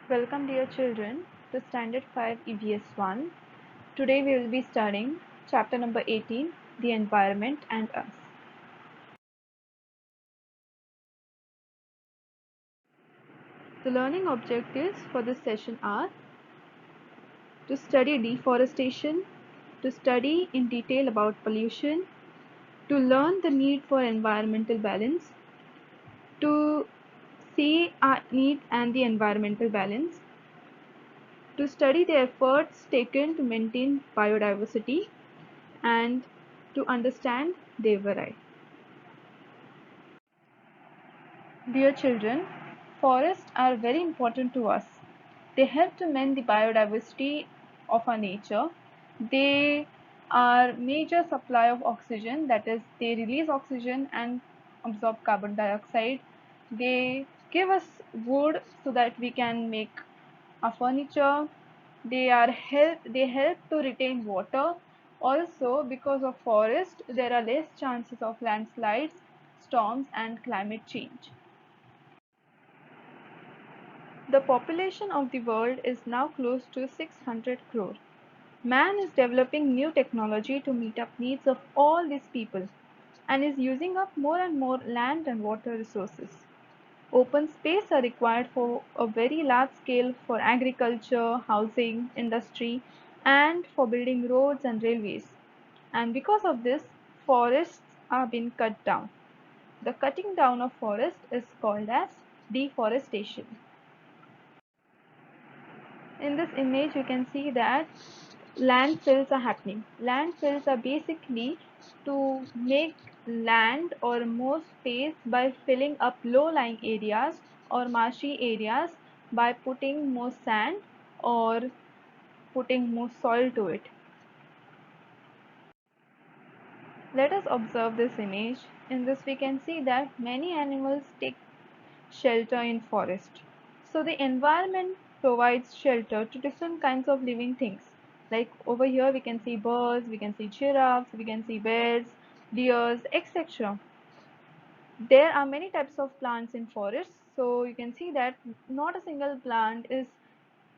Welcome dear children to Standard 5 EVS 1. Today we will be studying chapter number 18, The Environment and Us. The learning objectives for this session are to study deforestation, to study in detail about pollution, to learn the need for environmental balance, to see our need and the environmental balance, to study the efforts taken to maintain biodiversity, and to understand their variety. Dear children, forests are very important to us. They help to maintain the biodiversity of our nature. They are major supply of oxygen, that is, they release oxygen and absorb carbon dioxide. They give us wood so that we can make our furniture. They help to retain water. Also, because of forest, there are less chances of landslides, storms, and climate change. The population of the world is now close to 600 crore. Man is developing new technology to meet up needs of all these people and is using up more and more land and water resources. Open space are required for a very large scale for agriculture, housing, industry, and for building roads and railways. And because of this, forests are being cut down. The cutting down of forest is called as deforestation. In this image you can see that landfills are happening. Landfills are basically to make land or more space by filling up low-lying areas or marshy areas by putting more sand or putting more soil to it. Let us observe this image. In this we can see that many animals take shelter in forest. So the environment provides shelter to different kinds of living things. Like over here we can see birds, we can see giraffes, we can see bears, deers, etc. There are many types of plants in forests. So you can see that not a single plant is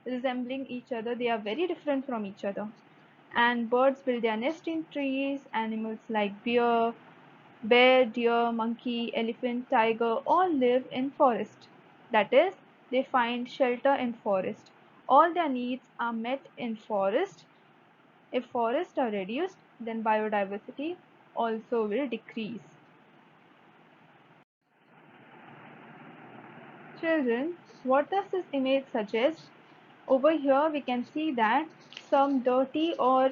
resembling each other. They are very different from each other. And birds build their nest in trees. Animals like bear, deer, monkey, elephant, tiger all live in forest. That is, they find shelter in forest. All their needs are met in forest. If forests are reduced, then biodiversity also will decrease. Children, what does this image suggest? Over here we can see that some dirty or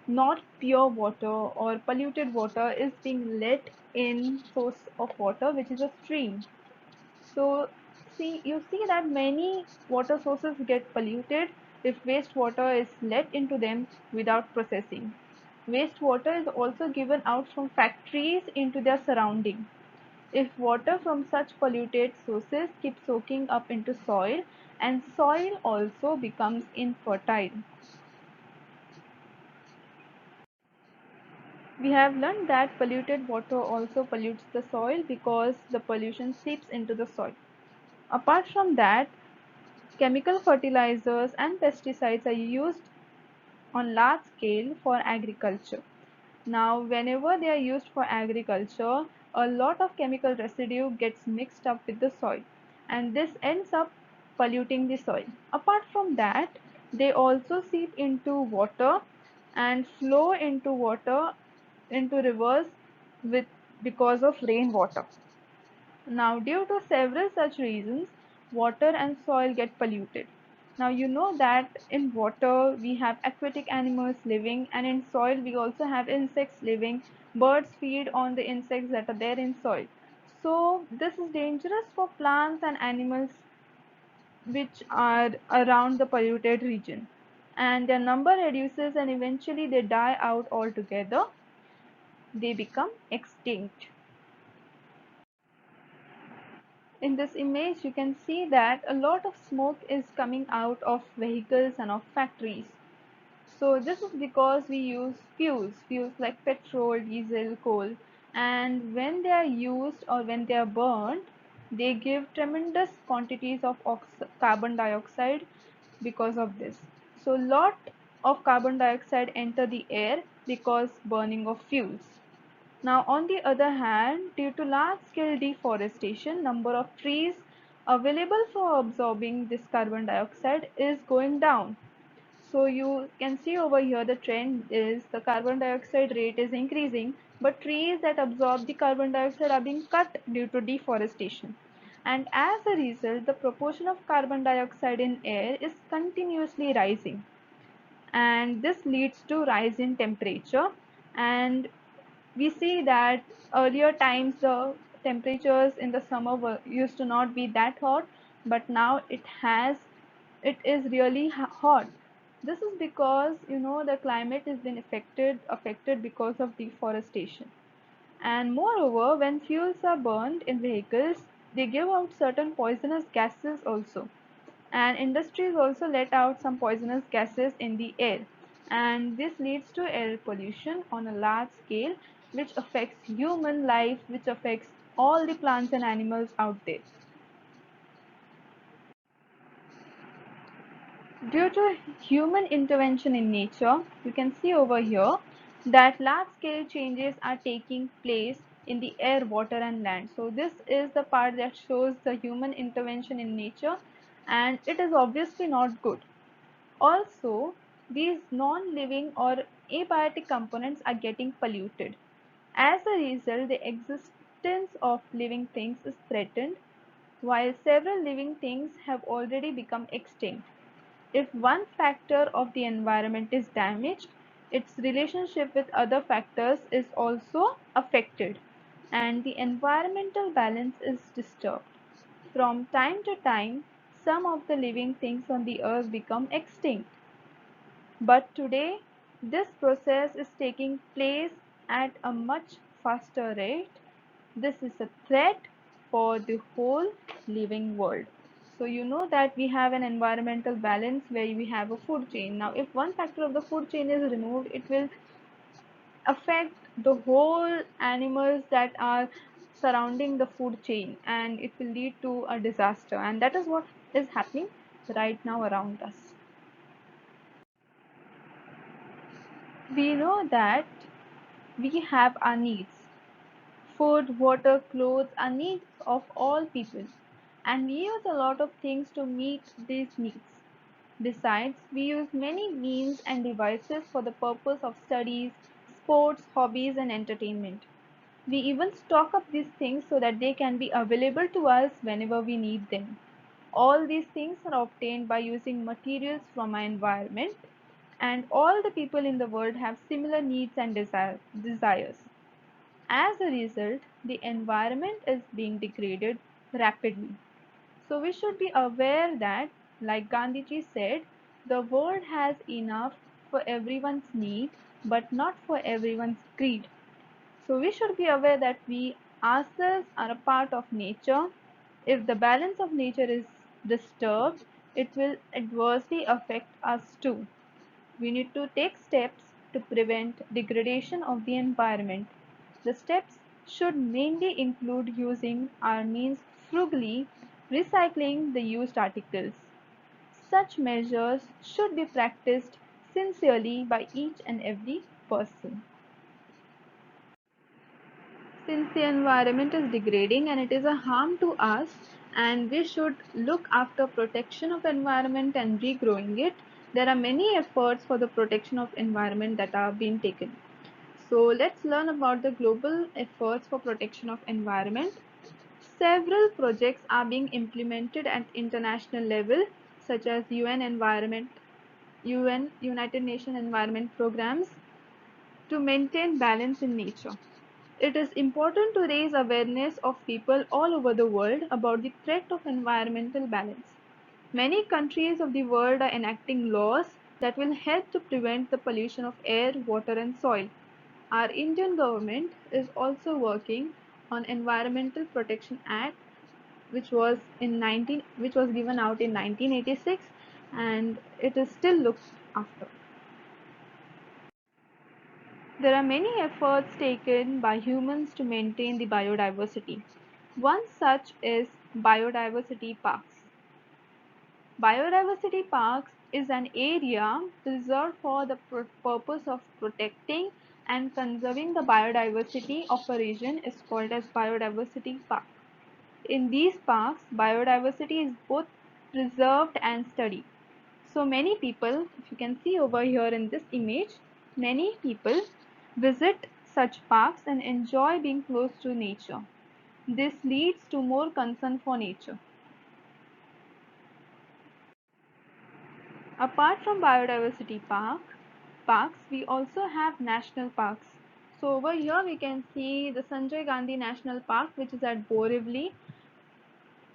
not pure water or polluted water is being let in source of water, which is a stream. So you see that many water sources get polluted if wastewater is let into them without processing. Wastewater is also given out from factories into their surrounding. If water from such polluted sources keeps soaking up into soil, and soil also becomes infertile. We have learned that polluted water also pollutes the soil because the pollution seeps into the soil. Apart from that, chemical fertilizers and pesticides are used on large scale for agriculture. Now, whenever they are used for agriculture, a lot of chemical residue gets mixed up with the soil, and this ends up polluting the soil. Apart from that, they also seep into water and flow into water into rivers with because of rainwater. Now, due to several such reasons, water and soil get polluted. Now, you know that in water we have aquatic animals living, and in soil we also have insects living. Birds feed on the insects that are there in soil. So, this is dangerous for plants and animals which are around the polluted region. And their number reduces, and eventually they die out altogether. They become extinct. In this image you can see that a lot of smoke is coming out of vehicles and of factories. So this is because we use fuels like petrol, diesel, coal, and when they are used or when they are burned, They give tremendous quantities of carbon dioxide because of this. So lot of carbon dioxide enter the air because burning of fuels. Now on the other hand, due to large scale deforestation, number of trees available for absorbing this carbon dioxide is going down. So you can see over here the trend is the carbon dioxide rate is increasing, but trees that absorb the carbon dioxide are being cut due to deforestation. And as a result, the proportion of carbon dioxide in air is continuously rising. And this leads to rise in temperature. And we see that earlier times the temperatures in the summer used to not be that hot, but now it is really hot. This is because the climate has been affected because of deforestation. And moreover, when fuels are burned in vehicles, they give out certain poisonous gases also. And industries also let out some poisonous gases in the air. And this leads to air pollution on a large scale, which affects human life, which affects all the plants and animals out there. Due to human intervention in nature, you can see over here that large scale changes are taking place in the air, water and land. So this is the part that shows the human intervention in nature, and it is obviously not good. Also, these non-living or abiotic components are getting polluted. As a result, the existence of living things is threatened, while several living things have already become extinct. If one factor of the environment is damaged, its relationship with other factors is also affected, and the environmental balance is disturbed. From time to time, some of the living things on the earth become extinct. But today, this process is taking place at a much faster rate. This is a threat for the whole living world. So you know that we have an environmental balance where we have a food chain. Now, if one factor of the food chain is removed, it will affect the whole animals that are surrounding the food chain, and it will lead to a disaster. And that is what is happening right now around us. We know that we have our needs. Food, water, clothes are needs of all people, and we use a lot of things to meet these needs. Besides, we use many means and devices for the purpose of studies, sports, hobbies, and entertainment. We even stock up these things so that they can be available to us whenever we need them. All these things are obtained by using materials from our environment, and all the people in the world have similar needs and desires. As a result, the environment is being degraded rapidly. So we should be aware that, like Gandhiji said, the world has enough for everyone's need, but not for everyone's greed. So we should be aware that we ourselves are a part of nature. If the balance of nature is disturbed, it will adversely affect us too. We need to take steps to prevent degradation of the environment. The steps should mainly include using our means frugally, recycling the used articles. Such measures should be practiced sincerely by each and every person. Since the environment is degrading and it is a harm to us, and we should look after protection of environment and regrowing it, there are many efforts for the protection of environment that are being taken. So let's learn about the global efforts for protection of environment. Several projects are being implemented at international level, such as UN United Nations Environment Programs, to maintain balance in nature. It is important to raise awareness of people all over the world about the threat of environmental balance. Many countries of the world are enacting laws that will help to prevent the pollution of air, water and soil. Our Indian government is also working on Environmental Protection Act, which was given out in 1986, and it is still looked after. There are many efforts taken by humans to maintain the biodiversity. One such is Biodiversity parks. Biodiversity parks is an area reserved for the purpose of protecting and conserving the biodiversity of a region is called as biodiversity park. In these parks, biodiversity is both preserved and studied. So many people, if you can see over here in this image, many people visit such parks and enjoy being close to nature. This leads to more concern for nature. Apart from biodiversity parks, we also have national parks. So over here we can see the Sanjay Gandhi National Park, which is at Borivali.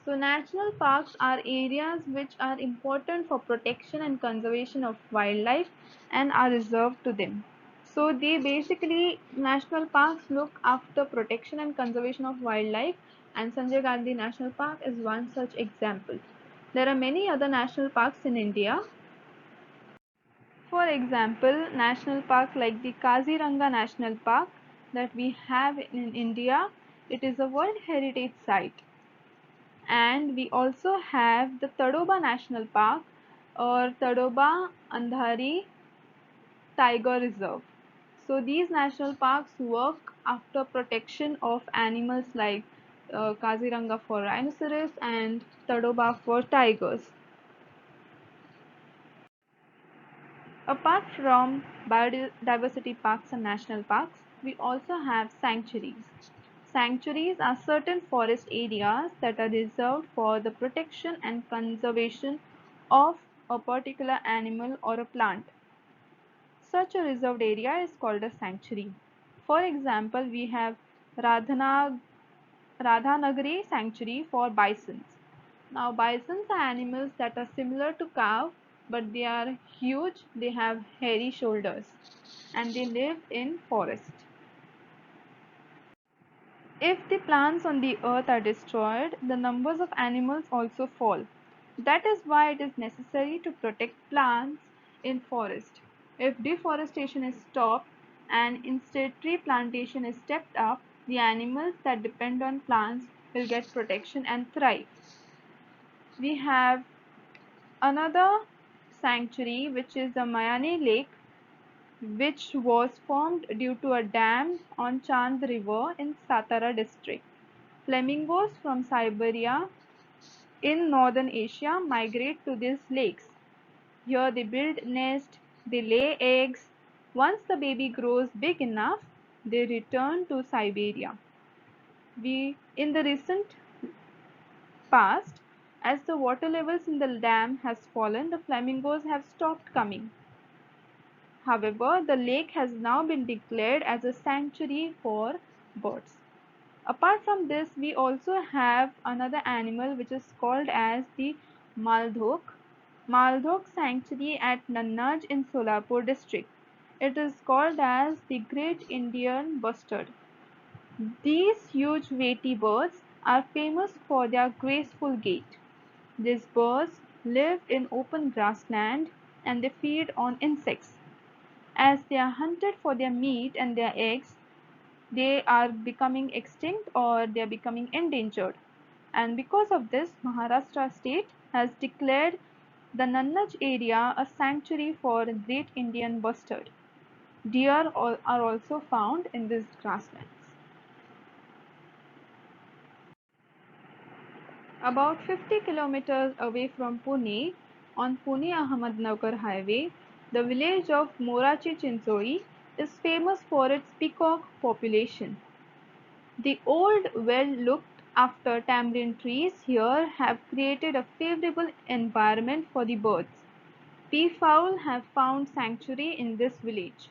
So national parks are areas which are important for protection and conservation of wildlife and are reserved to them. So they basically, national parks look after protection and conservation of wildlife, and Sanjay Gandhi National Park is one such example. There are many other national parks in India. For example, national park like the Kaziranga National Park that we have in India, it is a World Heritage Site. And we also have the Tadoba National Park or Tadoba Andhari Tiger Reserve. So these national parks work after protection of animals like Kaziranga for rhinoceros and Tadoba for tigers. Apart from biodiversity parks and national parks, we also have sanctuaries. Sanctuaries are certain forest areas that are reserved for the protection and conservation of a particular animal or a plant. Such a reserved area is called a sanctuary. For example, we have Radhana, Radhanagari Sanctuary for bisons. Now, bisons are animals that are similar to cow, but they are huge, they have hairy shoulders, and they live in forest. If the plants on the earth are destroyed, the numbers of animals also fall. That is why it is necessary to protect plants in forest. If deforestation is stopped and instead tree plantation is stepped up, the animals that depend on plants will get protection and thrive. We have another sanctuary, which is the Mayani Lake, which was formed due to a dam on Chand River in Satara district. Flamingos from Siberia in northern Asia migrate to these lakes. Here they build nests, they lay eggs. Once the baby grows big enough, they return to Siberia. In the recent past, as the water levels in the dam has fallen, the flamingos have stopped coming. However, the lake has now been declared as a sanctuary for birds. Apart from this, we also have another animal which is called as the Maldhok. Maldhok Sanctuary at Nannaj in Solapur district. It is called as the Great Indian Bustard. These huge weighty birds are famous for their graceful gait. These birds live in open grassland and they feed on insects. As they are hunted for their meat and their eggs, they are becoming extinct or they are becoming endangered. And because of this, Maharashtra state has declared the Nannaj area a sanctuary for great Indian bustard. Deer are also found in these grasslands. About 50 kilometers away from Pune, on Pune-Ahmednagar highway, the village of Morachi Chinchori is famous for its peacock population. The old, well-looked after tamarind trees here have created a favorable environment for the birds. Peafowl have found sanctuary in this village.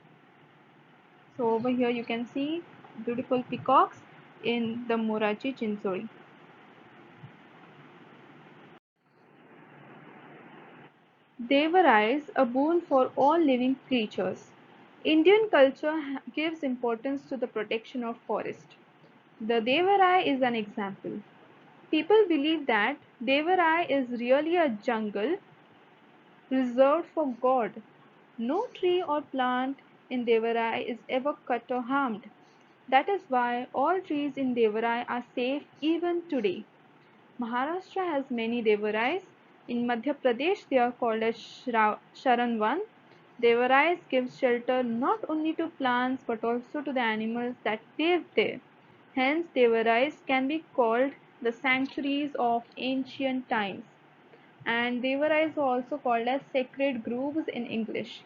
So over here you can see beautiful peacocks in the Morachi Chinchori. Devarais, a boon for all living creatures. Indian culture gives importance to the protection of forest. The Devarai is an example. People believe that Devarai is really a jungle reserved for God. No tree or plant in Devarai is ever cut or harmed. That is why all trees in Devarai are safe even today. Maharashtra has many devarais. In Madhya Pradesh, they are called as Sharanvan. Devarais give shelter not only to plants but also to the animals that live there. Hence, devarais can be called the sanctuaries of ancient times. And devarais are also called as sacred groves in English.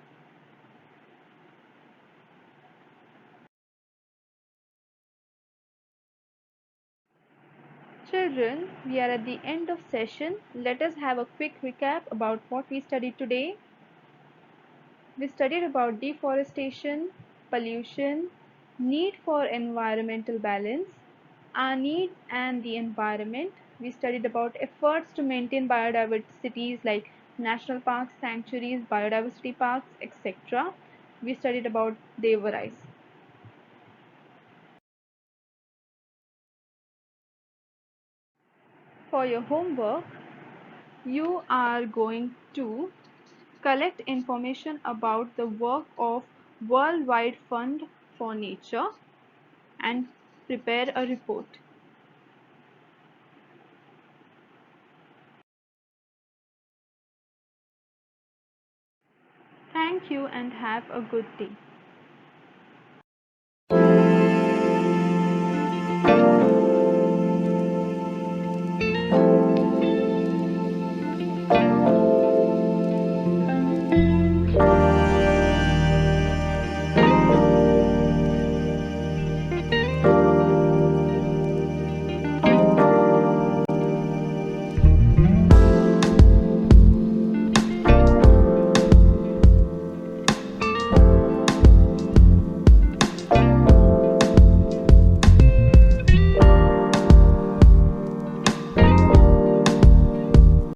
Children, we are at the end of session. Let us have a quick recap about what we studied today. We studied about deforestation, pollution, need for environmental balance, our needs and the environment. We studied about efforts to maintain biodiversities like national parks, sanctuaries, biodiversity parks, etc. We studied about Devarais. For your homework, you are going to collect information about the work of Worldwide Fund for Nature and prepare a report. Thank you and have a good day.